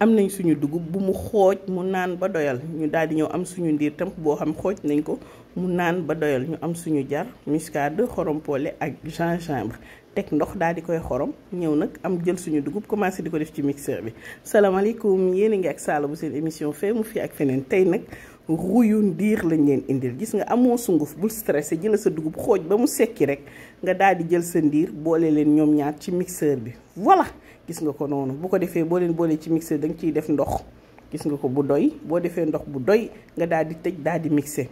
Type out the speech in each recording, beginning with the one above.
am nañ suñu dugub bu mu xooj mu naan ba doyal ñu daal di ñëw am suñu ndiir tam boo xam xooj nañ ko mu naan ba doyal ñu am suñu jar muscade xorompole ak gingembre teg ndox daal di koy xorom ñëw nag am jël suñu dugub commencé di ko def ci mixeur bi. salaamaaleykum yéen a ngi ak Sala bu seen émission fee mu fi ak feneen tey nag ruyu ndiir lañ leen indil gis nga amoo sunguf bul stressé jëla sa dugub xooj ba mu sekki rek nga daal di jël sa ndiir boole leen ñoom ñaar ci mixeur bi voilà. gis nga ko noonu bu ko defee boo leen boolee ci mixeur da nga ciy def ndox gis nga ko bu doy boo defee ndox bu doy nga daal di tëj daal di mixé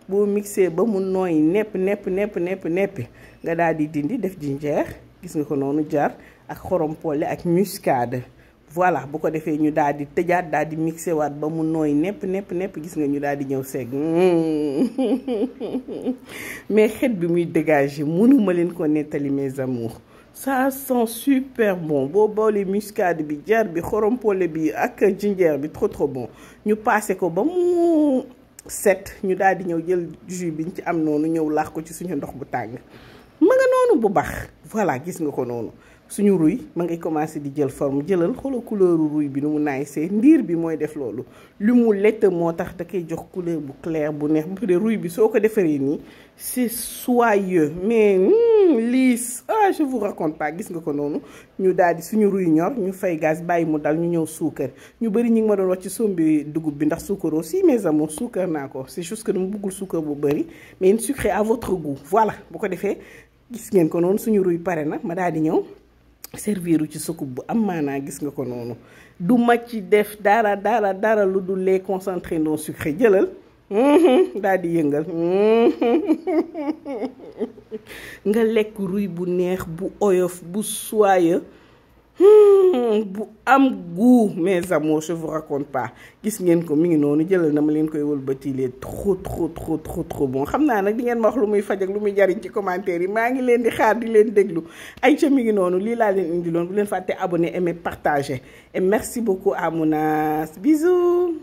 boo mixé ba mu nooy nepp nga daal di dindi def jinjeer gis nga ko noonu jar ak xorompole ak muscade voilà bu ko defee ñu daal di tëjaat daal di mixé waat ba mu nooy nepp gis nga ñu daal di ñëw segg mais xet bi muy dégager mënuma leen ko nettali mes amours. Ça sent super bon boo boolee muscade bi jar bi xorompole bi ak jinjeer bi trop bon ñu passé ko ba mu set ñu daal di ñëw jël jus biñ ci am noonu ñëw laax ko ci suñu ndox bu tàng ma nga noonu bu baax voilà gis nga ko noonu suñu ruy ma ngay commencé di jël forme jëlal xoolal couleur ruy bi nu mu naay see ndiir bi mooy def loolu lu mu lett moo tax da koy jox couleur bu clair bu neex bu pare ruy bi soo ko defaree nii c'est soyeux mais lisse je vous raconte pas gis nga ko noonu ñu daal di suñu ruy ñor ñu fay gaz bàyyi mu dal ñu ñëw suukar ñu bëri ñi ngi ma doon wax ci sombi dugub bi ndax suukar aussi mes amours suukar naa ko c'est juste que dama bëggul suukar bu bëri mais une sucré à votre goût voilà bu ko defee gis ngeen ko noonu suñu ruy pare na ma daal di ñëw serviru ci sukub bu am maanaa gis nga ko noonu du ma ci def dara lu dul lait concentré non sucré jëlal daal di yëngal nga lekk ruy bu neex bu oyof bu soyeux bu am goût mes amours je vous raconte pas gis ngeen ko mi ngi noonu jëlal na ma leen koy wëlbatilee trop bon xam naa nag di ngeen ma wax lu muy faj ak lu muy jariñ ci commentaire yi maa ngi leen di xaar di leen déglu ay ca mi ngi noonu lii laa leen indiloon bu leen fàtte abonné aimer partager et merci beaucoup à Mounas bisous.